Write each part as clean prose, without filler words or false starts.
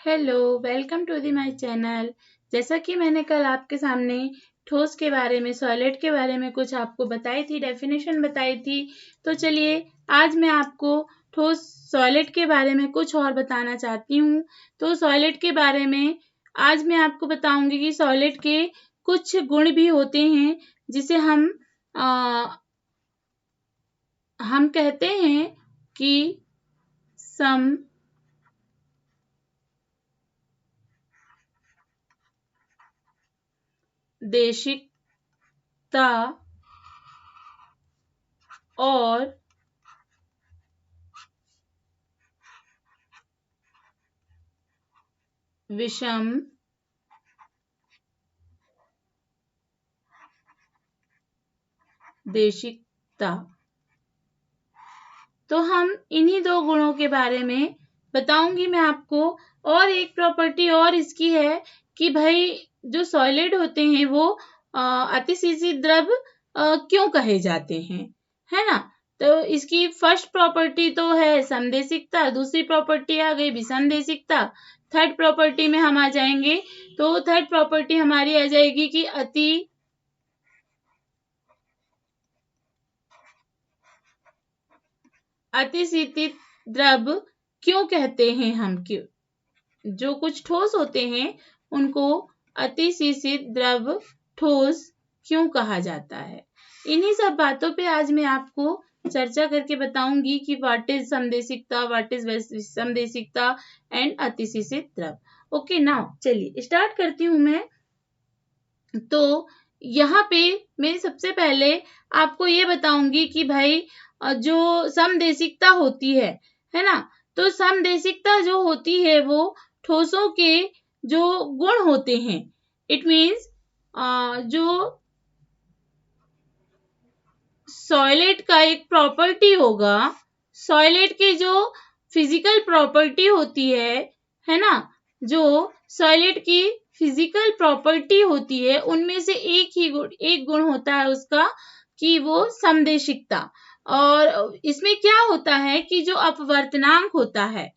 Hello, welcome to the my channel. जैसा कि मैंने कल आपके सामने ठोस के बारे में, सॉलिड के बारे में कुछ आपको बताई थी, डेफिनेशन बताई थी। तो चलिए आज मैं आपको ठोस सॉलिड के बारे में कुछ और बताना चाहती हूँ। तो सॉलिड के बारे में आज मैं आपको बताऊंगी कि सॉलिड के कुछ गुण भी होते हैं जिसे हम कहते हैं कि समदेशिकता और विषम देशिकता। तो हम इन्हीं दो गुणों के बारे में बताऊंगी मैं आपको। और एक प्रॉपर्टी और इसकी है कि भाई जो सॉलिड होते हैं वो अतिशीषित द्रव क्यों कहे जाते हैं, है ना। तो इसकी फर्स्ट प्रॉपर्टी तो है समदेशिकता, दूसरी प्रॉपर्टी आ गई विषमदेशिकता, थर्ड प्रॉपर्टी में हम आ जाएंगे। तो थर्ड प्रॉपर्टी हमारी आ जाएगी कि अतिशीतित द्रव क्यों कहते हैं हम, क्यों जो कुछ ठोस होते हैं उनको अतिशीषित द्रव ठोस क्यों कहा जाता है। इन्हीं सब बातों पे आज मैं आपको चर्चा करके बताऊंगी कि व्हाट इज समदेशिकता, व्हाट इज समदेशिकता एंड अतिशीषित द्रव। ओके, नाउ चलिए स्टार्ट करती हूँ मैं। तो यहाँ पे मैं सबसे पहले आपको ये बताऊंगी कि भाई जो समदेशिकता होती है ना। तो समदेशिकता जो होती है वो ठोसों के जो गुण होते हैं, इट मीन्स जो सॉलिड का एक प्रॉपर्टी होगा, सॉलिड की जो फिजिकल प्रॉपर्टी होती है ना, जो सॉलिड की फिजिकल प्रॉपर्टी होती है उनमें से एक गुण होता है उसका कि वो समदेशिकता। और इसमें क्या होता है कि जो अपवर्तनांक होता है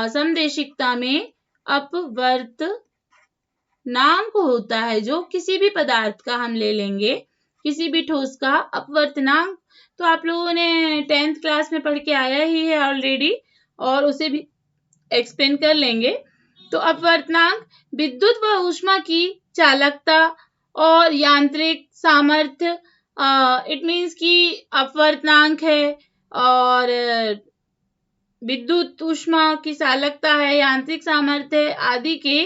समदेशिकता में, अपवर्तनांक होता है जो किसी भी पदार्थ का हम ले लेंगे, किसी भी ठोस का अपवर्तनांक। तो आप लोगों ने 10th क्लास में पढ़ के आया ही है ऑलरेडी, और उसे भी एक्सप्लेन कर लेंगे। तो अपवर्तनांक विद्युत व ऊष्मा की चालकता और यांत्रिक सामर्थ्य, इट मीन्स कि अपवर्तनांक है और विद्युत ऊष्मा की चालकता है, यांत्रिक सामर्थ्य आदि के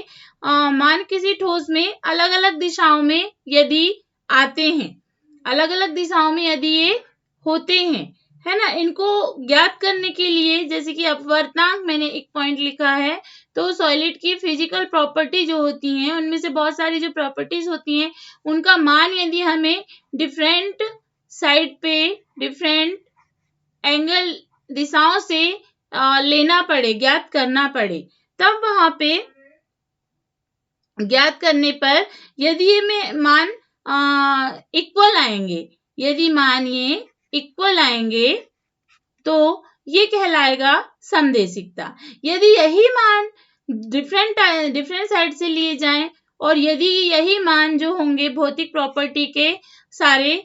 मान किसी ठोस में अलग अलग दिशाओं में यदि आते हैं, अलग अलग दिशाओं में यदि ये होते हैं, है ना, इनको ज्ञात करने के लिए, जैसे कि अपवर्तनांक मैंने एक पॉइंट लिखा है। तो सॉलिड की फिजिकल प्रॉपर्टी जो होती हैं उनमें से बहुत सारी जो प्रॉपर्टीज होती हैं उनका मान यदि हमें डिफरेंट साइड पे, डिफरेंट एंगल, दिशाओं से लेना पड़े, ज्ञात करना पड़े, तब वहां पे ज्ञात करने पर यदि ये मान इक्वल आएंगे, यदि मान ये इक्वल आएंगे तो ये कहलाएगा समदेशिकता। यदि यही मान डिफरेंट साइड से लिए जाएं और यदि यही मान जो होंगे भौतिक प्रॉपर्टी के सारे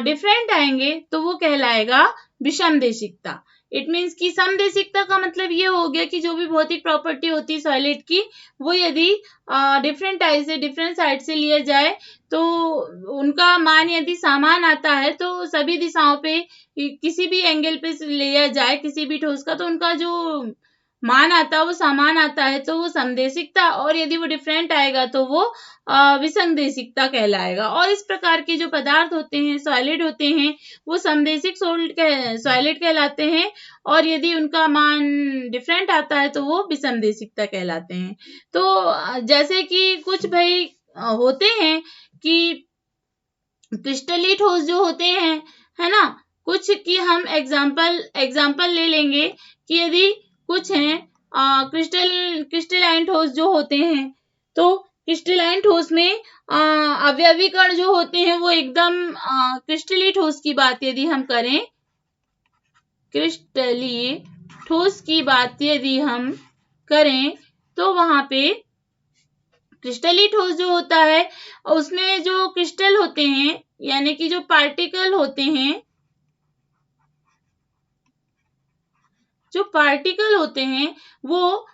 डिफरेंट आएंगे तो वो कहलाएगा विषमदेशिकता। इट मीन्स कि समदेशिकता का मतलब ये हो गया कि जो भी भौतिक प्रॉपर्टी होती है सॉलिड की, वो यदि डिफरेंट साइड से लिया जाए तो उनका मान यदि समान आता है, तो सभी दिशाओं पे किसी भी एंगल पे लिया जाए किसी भी ठोस का, तो उनका जो मान आता है वो समान आता है, तो वो समदेशिकता, और यदि वो डिफरेंट आएगा तो वो विसंदेशिकता कहलाएगा। और इस प्रकार के जो पदार्थ होते हैं, सॉलिड होते हैं, वो समदेशिक सॉलिड कहलाते हैं, और यदि उनका मान डिफरेंट आता है तो वो विसंदेशिकता कहलाते हैं। तो जैसे कि कुछ भाई होते हैं कि क्रिस्टली ठोस जो होते हैं, है ना, कुछ की हम एग्जाम्पल ले लेंगे कि यदि कुछ हैं क्रिस्टलाइन ठोस जो होते हैं, तो क्रिस्टलाइन ठोस में अवयवी कण जो होते हैं वो एकदम क्रिस्टली ठोस की बात यदि हम करें, क्रिस्टली ठोस की बात यदि हम करें तो वहां पे क्रिस्टली ठोस जो होता है उसमें जो क्रिस्टल होते हैं यानी कि जो पार्टिकल होते हैं, जो पार्टिकल होते हैं वो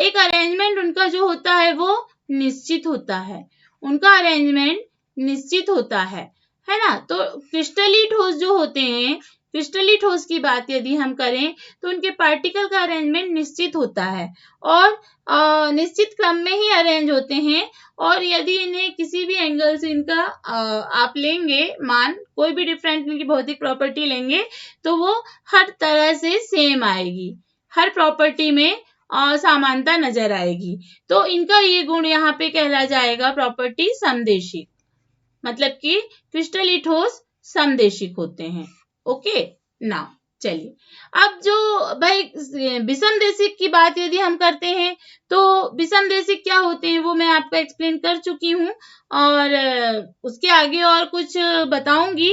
एक अरेंजमेंट उनका जो होता है वो निश्चित होता है, उनका अरेंजमेंट निश्चित होता है ना। तो क्रिस्टली ठोस जो होते हैं, क्रिस्टली ठोस की बात यदि हम करें तो उनके पार्टिकल का अरेंजमेंट निश्चित होता है और निश्चित क्रम में ही अरेंज होते हैं। और यदि इन्हें किसी भी एंगल से इनका आप लेंगे मान, कोई भी डिफरेंट इनकी भौतिक प्रॉपर्टी लेंगे तो वो हर तरह से सेम आएगी, हर प्रॉपर्टी में समानता नजर आएगी। तो इनका ये गुण यहाँ पे कहला जाएगा प्रॉपर्टी समदेशिक, मतलब कि क्रिस्टली ठोस समदेशिक होते हैं। ओके नाउ चलिए, अब जो भाई विषमदेशिक की बात यदि हम करते हैं तो विषमदेशिक क्या होते हैं वो मैं आपको एक्सप्लेन कर चुकी हूँ और उसके आगे और कुछ बताऊंगी।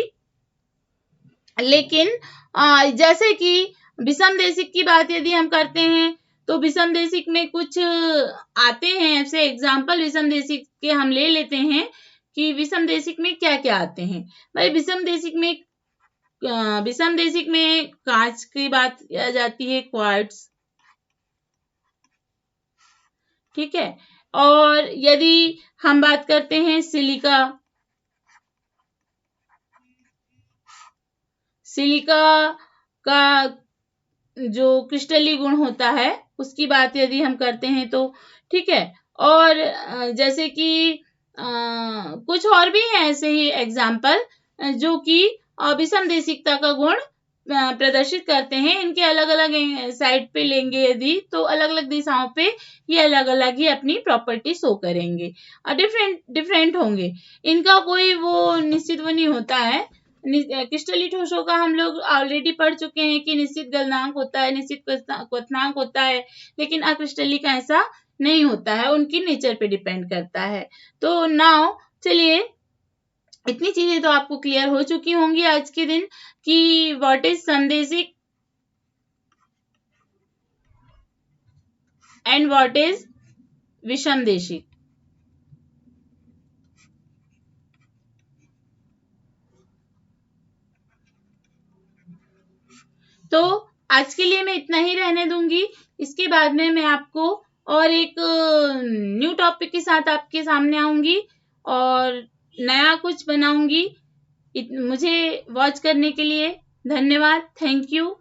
लेकिन जैसे कि विषमदेशिक की बात यदि हम करते हैं तो विषमदेशिक में कुछ आते हैं ऐसे एग्जाम्पल विषमदेशिक के हम ले लेते हैं कि विषमदेशिक में क्या क्या आते हैं। भाई विषमदेशिक में कांच की बात आ जाती है, क्वार्ट्ज, ठीक है। और यदि हम बात करते हैं सिलिका, सिलिका का जो क्रिस्टली गुण होता है उसकी बात यदि हम करते हैं तो ठीक है। और जैसे कि कुछ और भी हैं ऐसे ही एग्जाम्पल जो कि विषमदेशिकता का गुण प्रदर्शित करते हैं। इनके अलग अलग साइड पे लेंगे यदि तो अलग अलग दिशाओं पे ये अलग अलग ही अपनी प्रॉपर्टी शो करेंगे और डिफरेंट डिफरेंट होंगे। इनका कोई वो निश्चित वो नहीं होता है। क्रिस्टली ठोसों का हम लोग ऑलरेडी पढ़ चुके हैं कि निश्चित गलनांक होता है, निश्चित क्वथनांक होता है, लेकिन अक्रिस्टली का ऐसा नहीं होता है, उनकी नेचर पे डिपेंड करता है। तो नाउ चलिए, इतनी चीजें तो आपको क्लियर हो चुकी होंगी आज के दिन कि व्हाट इज समदेशिक एंड व्हाट इज विषमदेशिक। तो आज के लिए मैं इतना ही रहने दूंगी। इसके बाद में मैं आपको और एक न्यू टॉपिक के साथ आपके सामने आऊंगी और नया कुछ बनाऊंगी। मुझे वॉच करने के लिए धन्यवाद। Thank you.